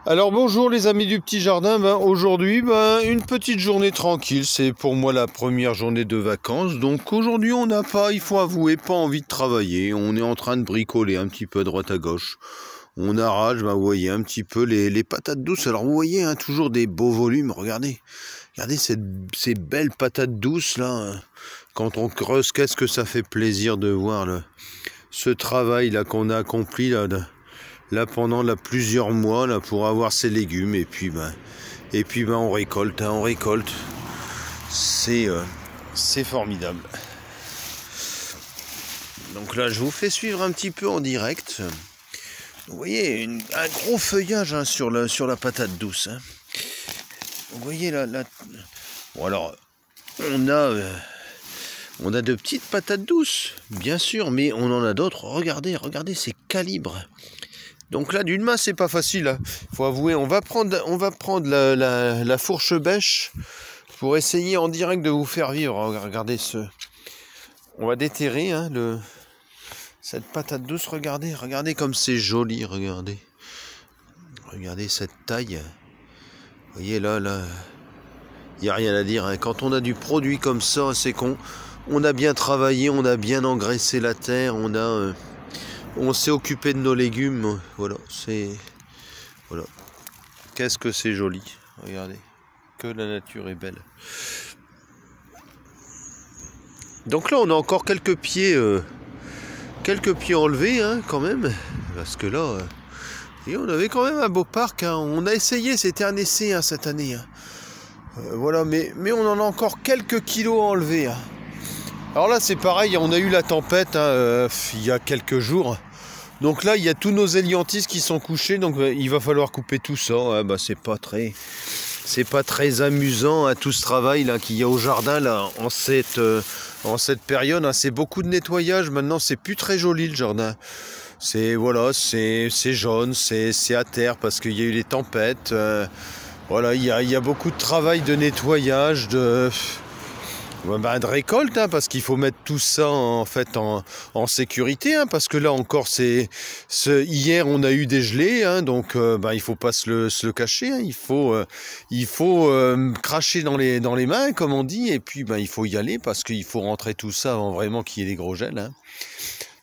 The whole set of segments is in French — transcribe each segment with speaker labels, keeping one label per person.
Speaker 1: Alors bonjour les amis du petit jardin, aujourd'hui une petite journée tranquille, c'est pour moi la première journée de vacances, donc aujourd'hui on n'a pas, il faut avouer, pas envie de travailler, on est en train de bricoler un petit peu à droite à gauche, on arrache, vous voyez un petit peu les patates douces, alors vous voyez toujours des beaux volumes, regardez ces belles patates douces là, quand on creuse, qu'est-ce que ça fait plaisir de voir ce travail là qu'on a accompli là pendant plusieurs mois là pour avoir ces légumes et puis on récolte, c'est formidable. Donc là je vous fais suivre un petit peu en direct. Vous voyez un gros feuillage sur la patate douce. Vous voyez là. Bon alors on a de petites patates douces, bien sûr, mais on en a d'autres. Regardez ces calibres. Donc là, d'une main, c'est pas facile. Hein. Faut avouer, on va prendre la fourche bêche pour essayer en direct de vous faire vivre. Regardez on va déterrer cette patate douce. Regardez comme c'est joli. Regardez cette taille. Vous voyez là, il n'y a rien à dire. Hein. Quand on a du produit comme ça, c'est qu'on a bien travaillé, on a bien engraissé la terre, on s'est occupé de nos légumes, voilà. Qu'est-ce que c'est joli, regardez, que la nature est belle. Donc là, on a encore quelques pieds enlevés, hein, quand même, parce que là, et on avait quand même un beau parc. Hein. On a essayé, c'était un essai cette année. Hein. Voilà, mais on en a encore quelques kilos enlevés. Hein. Alors là, c'est pareil, on a eu la tempête il y a quelques jours. Donc là, il y a tous nos hélianthus qui sont couchés, donc il va falloir couper tout ça. Ouais, c'est pas très amusant tout ce travail là qu'il y a au jardin là en cette période. Hein. C'est beaucoup de nettoyage. Maintenant, c'est plus très joli le jardin. C'est jaune, c'est à terre parce qu'il y a eu les tempêtes. Voilà, il y a beaucoup de travail de nettoyage, de récolte, hein, parce qu'il faut mettre tout ça en sécurité, hein, parce que là encore hier on a eu des gelées, hein, donc il faut pas se le cacher, hein, il faut cracher dans les mains comme on dit, et puis il faut y aller parce qu'il faut rentrer tout ça avant vraiment qu'il y ait des gros gels. Hein.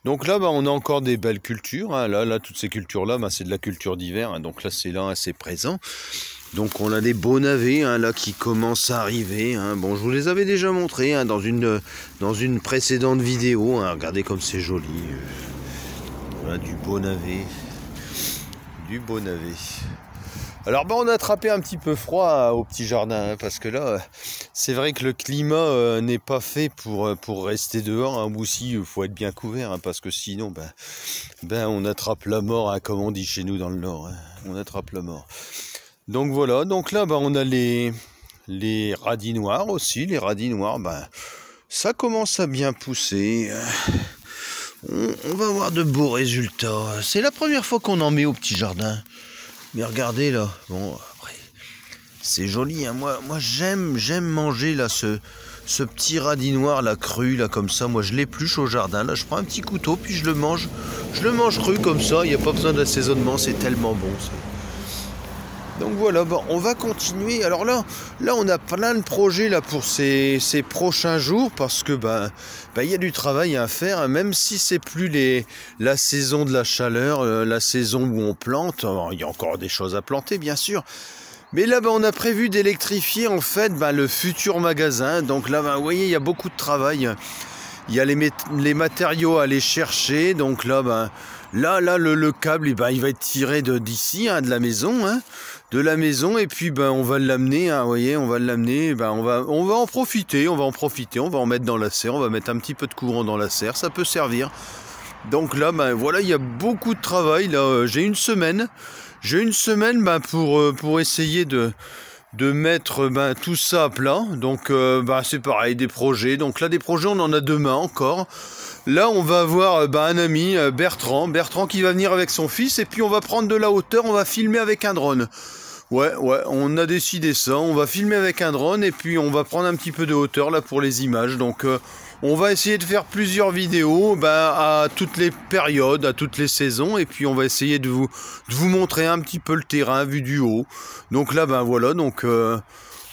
Speaker 1: Donc là on a encore des belles cultures, hein, là toutes ces cultures là c'est de la culture d'hiver, hein, donc là c'est assez présent. Donc on a des beaux navets là qui commencent à arriver. Hein. Bon, je vous les avais déjà montrés dans une précédente vidéo. Hein. Regardez comme c'est joli. Voilà, du beau navet. Alors on a attrapé un petit peu froid au petit jardin, hein, parce que là, c'est vrai que le climat n'est pas fait pour rester dehors. Hein. Aussi, il faut être bien couvert, hein, parce que sinon, on attrape la mort, hein, comme on dit chez nous dans le Nord. Hein. On attrape la mort. Donc voilà, donc là on a les radis noirs aussi. Les radis noirs, ça commence à bien pousser. On va avoir de beaux résultats. C'est la première fois qu'on en met au petit jardin. Mais regardez là, bon après, c'est joli. Hein. Moi j'aime manger là ce petit radis noir là cru là comme ça. Moi je l'épluche au jardin. Là je prends un petit couteau puis je le mange cru comme ça. Il n'y a pas besoin d'assaisonnement, c'est tellement bon ça. Donc voilà, on va continuer. Alors là on a plein de projets là pour ces prochains jours parce que il y a du travail à faire, hein, même si c'est plus la saison de la chaleur, la saison où on plante. Alors, il y a encore des choses à planter bien sûr. Mais là on a prévu d'électrifier en fait le futur magasin. Donc là vous voyez, il y a beaucoup de travail. Il y a les matériaux à aller chercher. Donc là le câble il va être tiré d'ici, hein, de la maison, hein. De la maison, et puis on va l'amener, hein, vous voyez, on va l'amener, on va en profiter, on va en mettre dans la serre, on va mettre un petit peu de courant dans la serre, ça peut servir. Donc là, voilà, il y a beaucoup de travail, là, j'ai une semaine pour essayer de mettre tout ça à plat. Donc c'est pareil, des projets, donc là des projets on en a demain encore. Là on va avoir un ami, Bertrand qui va venir avec son fils, et puis on va prendre de la hauteur, on va filmer avec un drone. Ouais, on a décidé ça, on va filmer avec un drone, et puis on va prendre un petit peu de hauteur là pour les images. Donc on va essayer de faire plusieurs vidéos à toutes les périodes, à toutes les saisons, et puis on va essayer de vous montrer un petit peu le terrain vu du haut. Donc là, voilà, donc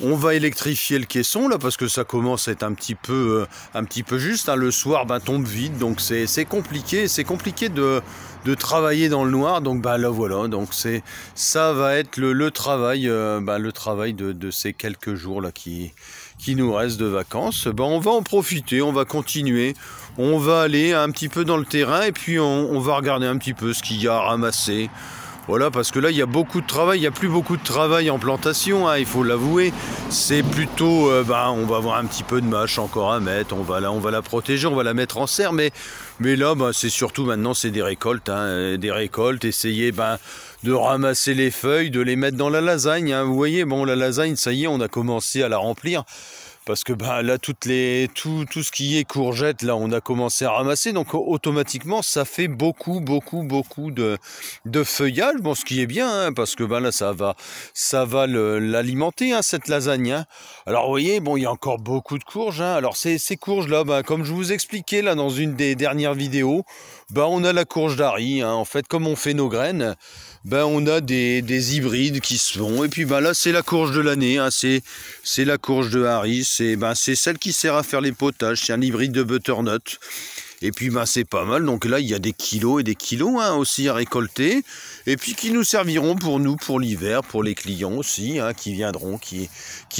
Speaker 1: on va électrifier le caisson là parce que ça commence à être un petit peu juste. Hein. Le soir, tombe vide, donc c'est compliqué de travailler dans le noir. Donc là voilà, donc ça va être le travail, de ces quelques jours là qui nous restent de vacances. On va en profiter, on va continuer, on va aller un petit peu dans le terrain et puis on va regarder un petit peu ce qu'il y a à ramasser. Voilà, parce que là, il y a beaucoup de travail, il n'y a plus beaucoup de travail en plantation, hein, il faut l'avouer. C'est plutôt, on va avoir un petit peu de mâche encore à mettre, on va la protéger, on va la mettre en serre, mais là, c'est surtout maintenant, c'est des récoltes, hein, essayer de ramasser les feuilles, de les mettre dans la lasagne. Hein. Vous voyez, la lasagne, ça y est, on a commencé à la remplir. Parce que là, tout ce qui est courgettes, là, on a commencé à ramasser. Donc, automatiquement, ça fait beaucoup de feuillage. Bon, ce qui est bien, hein, parce que là, ça va l'alimenter, hein, cette lasagne. Hein. Alors, vous voyez, il y a encore beaucoup de courges. Hein. Alors, ces courges-là, comme je vous expliquais là dans une des dernières vidéos, on a la courge d'Harry. Hein. En fait, comme on fait nos graines, on a des hybrides qui se font. Et puis, là, c'est la courge de l'année. Hein. C'est la courge de Harry. C'est celle qui sert à faire les potages, c'est un hybride de butternut. Et puis c'est pas mal, donc là il y a des kilos et des kilos hein, aussi à récolter. Et puis qui nous serviront pour l'hiver, pour les clients aussi, hein, qui viendront, qui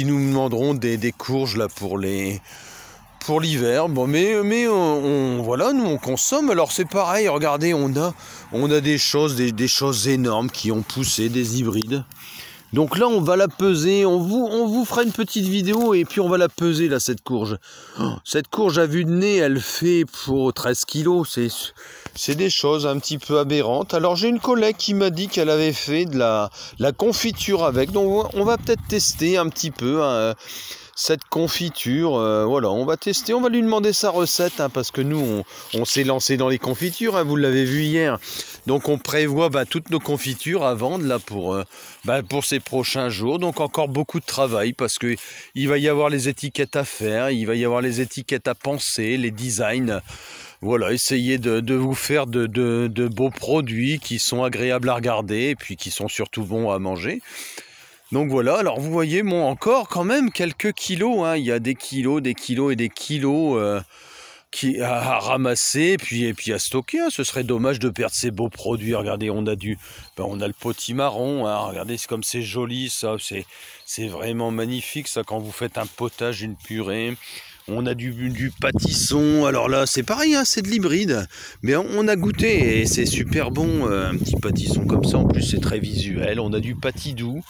Speaker 1: nous demanderont des courges là pour l'hiver. Mais voilà, nous on consomme. Alors c'est pareil, regardez, on a des choses énormes qui ont poussé, des hybrides. Donc là, on va la peser, on vous fera une petite vidéo et puis on va la peser, là, cette courge. Cette courge à vue de nez, elle fait pour 13 kilos, c'est des choses un petit peu aberrantes. Alors j'ai une collègue qui m'a dit qu'elle avait fait de la confiture avec, donc on va peut-être tester un petit peu cette confiture. Voilà, on va tester, on va lui demander sa recette, hein, parce que nous, on s'est lancé dans les confitures, hein, vous l'avez vu hier. Donc on prévoit toutes nos confitures à vendre là pour ces prochains jours. Donc encore beaucoup de travail parce que il va y avoir les étiquettes à faire, il va y avoir les étiquettes à penser, les designs. Voilà, essayez de vous faire de beaux produits qui sont agréables à regarder et puis qui sont surtout bons à manger. Donc voilà, alors vous voyez, encore quand même quelques kilos. Hein. Il y a des kilos et des kilos à ramasser et puis à stocker. Hein. Ce serait dommage de perdre ces beaux produits. Regardez, on a le potimarron. Hein. Regardez, comme c'est joli ça. C'est vraiment magnifique ça quand vous faites un potage, une purée. On a du pâtisson. Alors là, c'est pareil, hein, c'est de l'hybride. Mais on a goûté et c'est super bon. Un petit pâtisson comme ça. En plus, c'est très visuel. On a du pâtis-doux.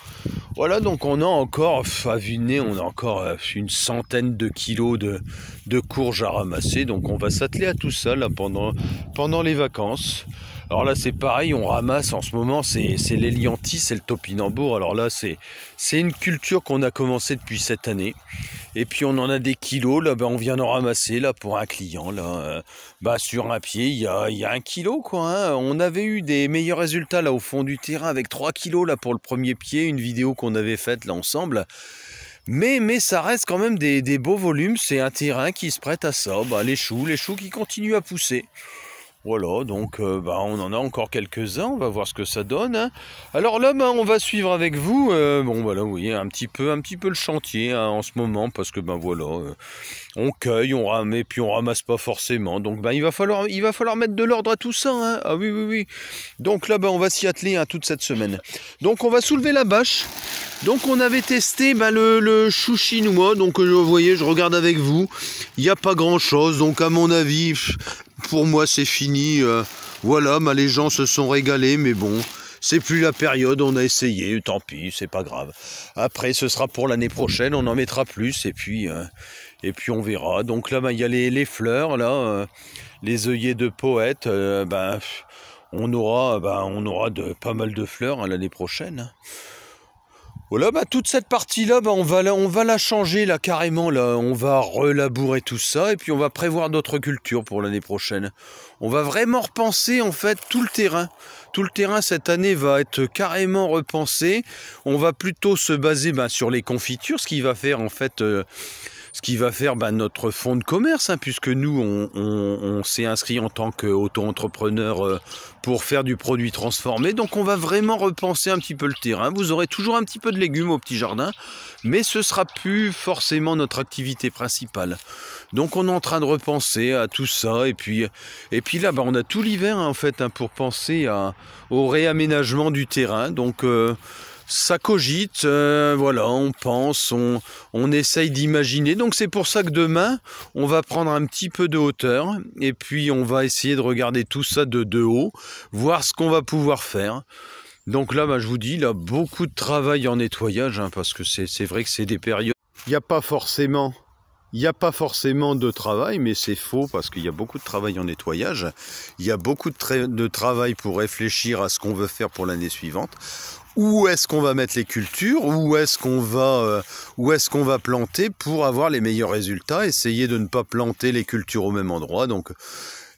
Speaker 1: Voilà, donc on a encore, à vue de nez, on a encore une centaine de kilos de courges à ramasser. Donc on va s'atteler à tout ça là, pendant les vacances. Alors là c'est pareil, on ramasse en ce moment, c'est l'hélianthus, c'est le topinambour. Alors là c'est une culture qu'on a commencé depuis cette année. Et puis on en a des kilos, là on vient d'en ramasser là pour un client. Là, sur un pied, il y a 1 kilo quoi. Hein. On avait eu des meilleurs résultats là au fond du terrain avec 3 kilos là pour le premier pied, une vidéo qu'on avait faite là ensemble. Mais ça reste quand même des beaux volumes, c'est un terrain qui se prête à ça. Les choux qui continuent à pousser. Voilà, donc on en a encore quelques-uns, on va voir ce que ça donne. Hein. Alors là, on va suivre avec vous. Voilà, vous voyez un petit peu le chantier hein, en ce moment, parce que voilà, on cueille, on ramasse, puis on ramasse pas forcément. Donc il va falloir mettre de l'ordre à tout ça. Hein. Ah oui. Donc là, on va s'y atteler hein, toute cette semaine. Donc on va soulever la bâche. Donc on avait testé le chou chinois. Donc vous voyez, je regarde avec vous. Il n'y a pas grand-chose. Donc à mon avis, pour moi c'est fini. Voilà, les gens se sont régalés, mais bon. C'est plus la période, on a essayé, tant pis, c'est pas grave. Après, ce sera pour l'année prochaine, on en mettra plus, et puis on verra. Donc là, il y a les fleurs, là, les œillets de poète, on aura pas mal de fleurs hein, l'année prochaine. Voilà, toute cette partie-là, on va la changer là carrément, là, on va relabourer tout ça, et puis on va prévoir d'autres cultures pour l'année prochaine. On va vraiment repenser en fait tout le terrain. Tout le terrain cette année va être carrément repensé. On va plutôt se baser sur les confitures, ce qui va faire en fait ce qui va faire notre fonds de commerce, hein, puisque nous, on s'est inscrit en tant qu'auto-entrepreneur pour faire du produit transformé. Donc on va vraiment repenser un petit peu le terrain. Vous aurez toujours un petit peu de légumes au petit jardin, mais ce sera plus forcément notre activité principale. Donc on est en train de repenser à tout ça, et puis là on a tout l'hiver en fait, hein, pour penser au réaménagement du terrain. Donc ça cogite, voilà, on pense, on essaye d'imaginer. Donc c'est pour ça que demain, on va prendre un petit peu de hauteur et puis on va essayer de regarder tout ça de haut, voir ce qu'on va pouvoir faire. Donc là, je vous dis, il y a beaucoup de travail en nettoyage, hein, parce que c'est vrai que c'est des périodes. Il n'y a pas forcément de travail, mais c'est faux parce qu'il y a beaucoup de travail en nettoyage. Il y a beaucoup de travail pour réfléchir à ce qu'on veut faire pour l'année suivante. Où est-ce qu'on va mettre les cultures, où est-ce qu'on va planter pour avoir les meilleurs résultats, essayer de ne pas planter les cultures au même endroit. Donc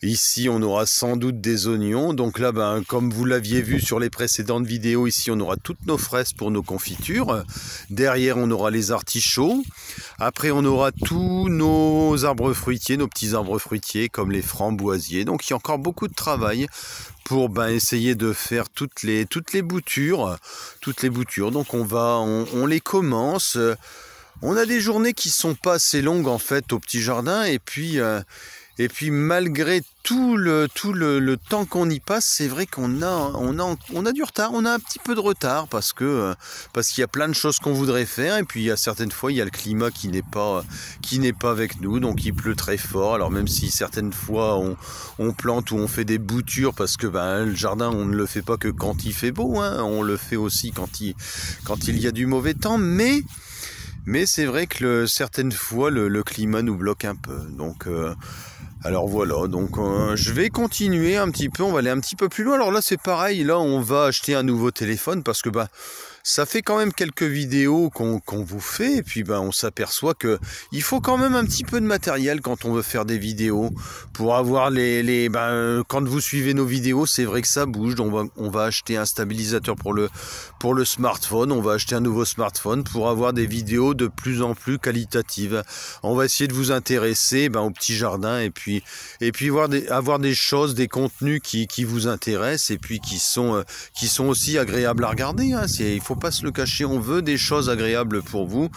Speaker 1: ici on aura sans doute des oignons, donc là comme vous l'aviez vu sur les précédentes vidéos, ici on aura toutes nos fraises pour nos confitures, derrière on aura les artichauts, après on aura tous nos arbres fruitiers, nos petits arbres fruitiers comme les framboisiers. Donc il y a encore beaucoup de travail pour essayer de faire toutes les boutures. Donc on les commence. On a des journées qui sont pas assez longues en fait au petit jardin, et puis malgré tout le temps qu'on y passe, c'est vrai qu'on a du retard, on a un petit peu de retard parce qu'il y a plein de choses qu'on voudrait faire, et puis il y a certaines fois il y a le climat qui n'est pas avec nous, donc il pleut très fort. Alors même si certaines fois on plante ou on fait des boutures, parce que le jardin on ne le fait pas que quand il fait beau, hein, on le fait aussi quand il y a du mauvais temps, mais c'est vrai que certaines fois le climat nous bloque un peu. Donc alors voilà, donc je vais continuer un petit peu, on va aller un petit peu plus loin. Alors là c'est pareil, là on va acheter un nouveau téléphone parce que ça fait quand même quelques vidéos qu'on vous fait, et puis on s'aperçoit que il faut quand même un petit peu de matériel quand on veut faire des vidéos pour avoir quand vous suivez nos vidéos, c'est vrai que ça bouge. Donc on va acheter un stabilisateur pour le smartphone, on va acheter un nouveau smartphone pour avoir des vidéos de plus en plus qualitatives. On va essayer de vous intéresser au petit jardin, et puis avoir des choses, des contenus qui vous intéressent, et puis qui sont aussi agréables à regarder, hein. Il faut pas se le cacher, on veut des choses agréables pour vous,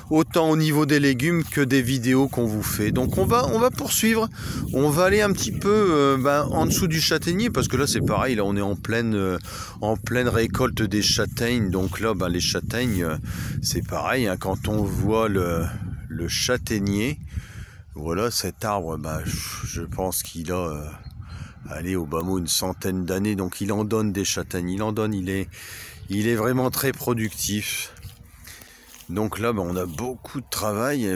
Speaker 1: autant au niveau des légumes que des vidéos qu'on vous fait. Donc on va poursuivre, on va aller un petit peu en dessous du châtaignier, parce que là c'est pareil, là on est en pleine récolte des châtaignes. Donc là les châtaignes, c'est pareil, hein, quand on voit le châtaignier, voilà, cet arbre, je pense qu'il a au bas mot une centaine d'années, donc il en donne des châtaignes, il est vraiment très productif. Donc là on a beaucoup de travail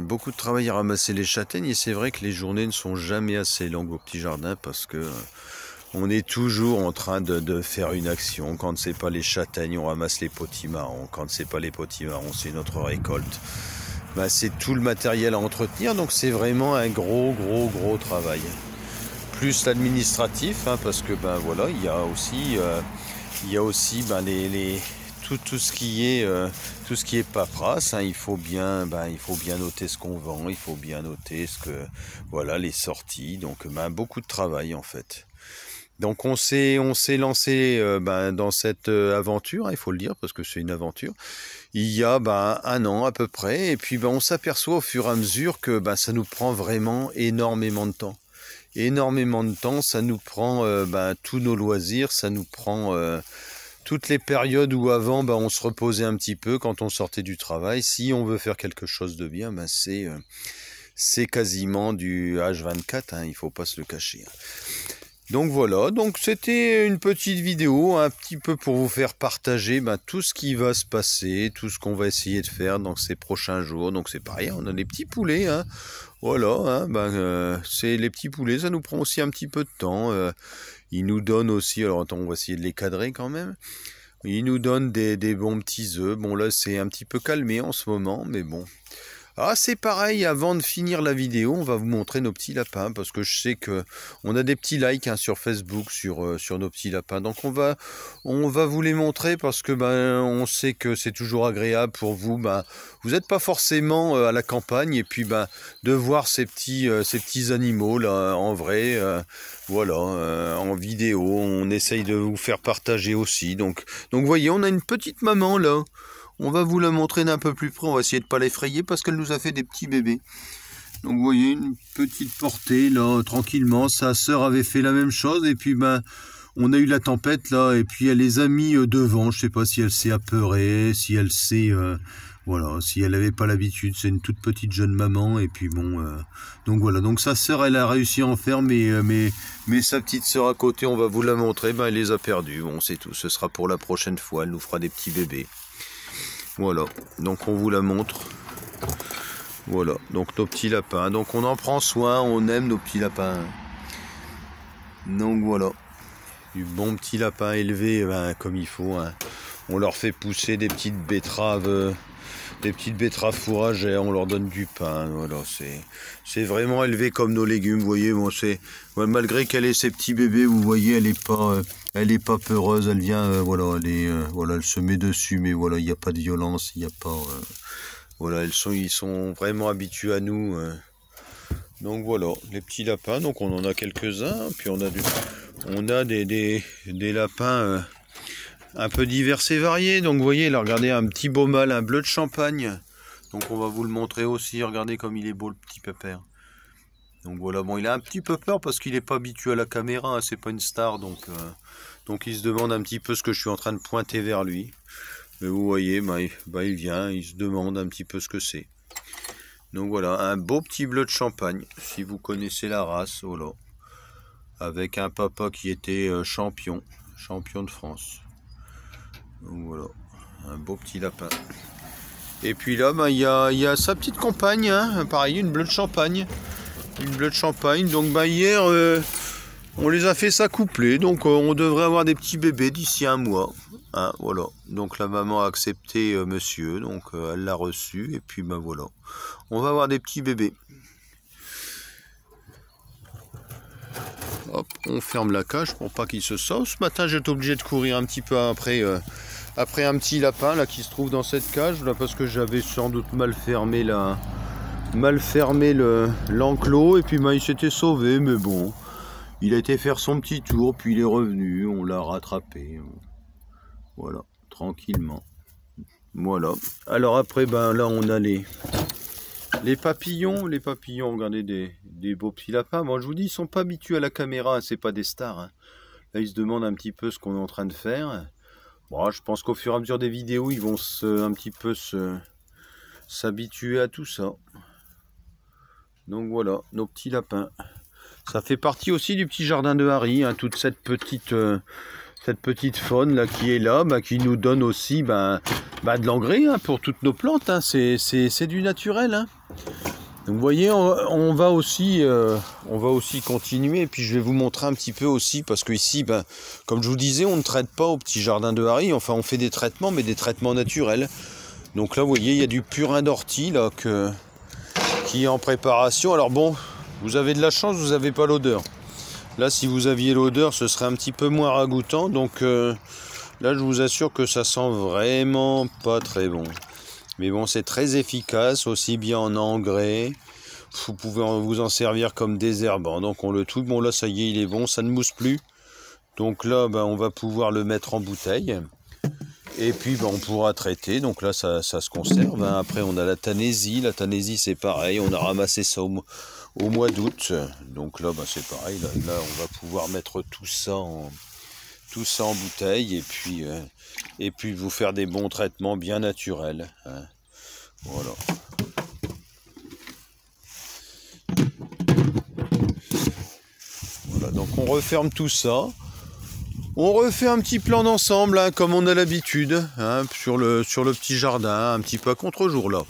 Speaker 1: à ramasser les châtaignes, et c'est vrai que les journées ne sont jamais assez longues au petit jardin, parce que on est toujours en train de faire une action. Quand c'est pas les châtaignes, on ramasse les potimarrons, quand c'est pas les potimarrons, c'est notre récolte. C'est tout le matériel à entretenir, donc c'est vraiment un gros travail. Plus l'administratif, hein, parce que voilà, il y a aussi tout ce qui est paperasse, hein. Il faut bien noter ce qu'on vend, il faut bien noter les sorties. Donc beaucoup de travail en fait. Donc on s'est lancé dans cette aventure, hein, il faut le dire, parce que c'est une aventure, il y a un an à peu près, et puis on s'aperçoit au fur et à mesure que ça nous prend vraiment énormément de temps. Ça nous prend tous nos loisirs, ça nous prend toutes les périodes où avant on se reposait un petit peu quand on sortait du travail. Si on veut faire quelque chose de bien, c'est quasiment du H24, hein, il faut pas se le cacher. Donc voilà, donc c'était une petite vidéo un petit peu pour vous faire partager tout ce qui va se passer, tout ce qu'on va essayer de faire dans ces prochains jours. Donc c'est pareil, on a les petits poulets, hein. Voilà, hein, c'est les petits poulets, ça nous prend aussi un petit peu de temps. Ils nous donnent aussi, alors attends, on va essayer de les cadrer quand même. Ils nous donnent des bons petits œufs. Bon là c'est un petit peu calmé en ce moment, mais bon. Ah, c'est pareil, avant de finir la vidéo, on va vous montrer nos petits lapins, parce que je sais que on a des petits likes hein, sur Facebook sur nos petits lapins. Donc on va vous les montrer parce que on sait que c'est toujours agréable pour vous. Vous n'êtes pas forcément à la campagne et puis de voir ces petits animaux là en vrai, voilà, en vidéo, on essaye de vous faire partager aussi. Donc vous voyez, on a une petite maman là. On va vous la montrer d'un peu plus près, on va essayer de ne pas l'effrayer parce qu'elle nous a fait des petits bébés. Donc vous voyez, une petite portée là, tranquillement. Sa sœur avait fait la même chose et puis on a eu la tempête là et puis elle les a mis devant. Je sais pas si elle s'est apeurée, si elle s'est... voilà, si elle n'avait pas l'habitude, c'est une toute petite jeune maman et puis bon... donc voilà, donc sa sœur elle a réussi à en faire mais sa petite sœur à côté, on va vous la montrer, elle les a perdus. Bon c'est tout, ce sera pour la prochaine fois, elle nous fera des petits bébés. Voilà, donc on vous la montre. Voilà, donc nos petits lapins. Donc on en prend soin, on aime nos petits lapins. Donc voilà, du bon petit lapin élevé comme il faut. Hein. On leur fait pousser des petites betteraves fourragères, on leur donne du pain. Voilà, c'est vraiment élevé comme nos légumes. Vous voyez, bon, malgré qu'elle ait ses petits bébés, vous voyez, elle est pas peureuse. Elle vient, voilà, elle se met dessus, mais voilà, il n'y a pas de violence, il n'y a pas, voilà, ils sont vraiment habitués à nous. Donc voilà, les petits lapins. Donc on en a quelques-uns, puis on a des lapins. Un peu divers et variés, donc vous voyez là, regardez un petit beau mâle, un bleu de champagne, donc on va vous le montrer aussi, regardez comme il est beau le petit pépère. Donc voilà, bon il a un petit peu peur parce qu'il n'est pas habitué à la caméra, hein, c'est pas une star, donc il se demande un petit peu ce que je suis en train de pointer vers lui. Mais vous voyez, il vient, il se demande un petit peu ce que c'est. Donc voilà, un beau petit bleu de champagne, si vous connaissez la race, voilà. Avec un papa qui était champion de France. Donc voilà, un beau petit lapin. Et puis là, il y a sa petite compagne, hein, pareil, une bleue de champagne. Une bleue de champagne. Donc hier, on les a fait s'accoupler. Donc on devrait avoir des petits bébés d'ici un mois. Hein, voilà. Donc la maman a accepté monsieur. Donc elle l'a reçu. Et puis voilà. On va avoir des petits bébés. Hop, on ferme la cage pour pas qu'il se sorte. Ce matin, j'étais obligé de courir un petit peu après un petit lapin là qui se trouve dans cette cage là parce que j'avais sans doute mal fermé l'enclos et puis il s'était sauvé, mais bon, il a été faire son petit tour puis il est revenu, on l'a rattrapé. Voilà, tranquillement. Voilà. Alors après là on a les papillons, regardez des beaux petits lapins. Bon, je vous dis, ils sont pas habitués à la caméra, c'est pas des stars. Hein. Là, ils se demandent un petit peu ce qu'on est en train de faire. Bon, je pense qu'au fur et à mesure des vidéos, ils vont un petit peu s'habituer à tout ça. Donc voilà, nos petits lapins. Ça fait partie aussi du petit jardin de Harry, hein, toute cette petite faune là qui est là, qui nous donne aussi de l'engrais hein, pour toutes nos plantes. Hein. C'est du naturel. Hein. Donc vous voyez, on va aussi continuer. Et puis je vais vous montrer un petit peu aussi parce que ici, comme je vous disais, on ne traite pas au petit jardin de Harry. Enfin, on fait des traitements, mais des traitements naturels. Donc là, vous voyez, il y a du purin d'ortie là qui est en préparation. Alors bon, vous avez de la chance, vous n'avez pas l'odeur. Là, si vous aviez l'odeur, ce serait un petit peu moins ragoûtant. Donc là, je vous assure que ça sent vraiment pas très bon. Mais bon, c'est très efficace, aussi bien en engrais. Vous pouvez vous en servir comme désherbant. Donc on le touche. Bon là, ça y est, il est bon, ça ne mousse plus. Donc là, on va pouvoir le mettre en bouteille. Et puis on pourra traiter. Donc là, ça se conserve. Hein. Après, on a la Tanaisie. La Tanaisie, c'est pareil. On a ramassé ça au mois d'août. Donc là, c'est pareil. Là, on va pouvoir mettre tout ça en bouteille et puis vous faire des bons traitements bien naturels. Hein. Voilà. Voilà, donc on referme tout ça. On refait un petit plan d'ensemble, hein, comme on a l'habitude, hein, sur le petit jardin, un petit peu à contre-jour là.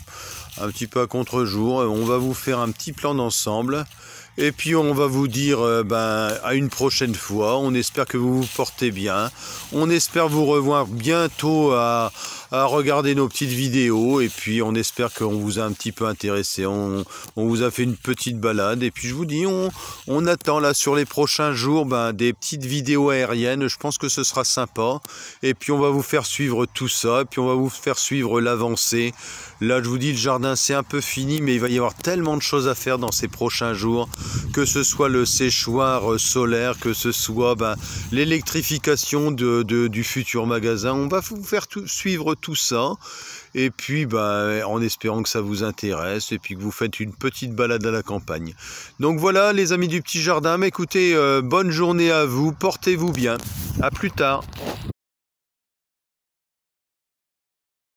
Speaker 1: Un petit peu à contre-jour. On va vous faire un petit plan d'ensemble. Et puis on va vous dire à une prochaine fois. On espère que vous vous portez bien. On espère vous revoir bientôt à à regarder nos petites vidéos. Et puis on espère qu'on vous a un petit peu intéressé. On vous a fait une petite balade. Et puis je vous dis, on attend là sur les prochains jours des petites vidéos aériennes. Je pense que ce sera sympa. Et puis on va vous faire suivre tout ça. Et puis on va vous faire suivre l'avancée. Là je vous dis, le jardin c'est un peu fini, mais il va y avoir tellement de choses à faire dans ces prochains jours, que ce soit le séchoir solaire, que ce soit l'électrification du futur magasin. On va vous faire suivre tout ça, et puis en espérant que ça vous intéresse, et puis que vous faites une petite balade à la campagne. Donc voilà les amis du petit jardin, écoutez, bonne journée à vous, portez-vous bien, à plus tard.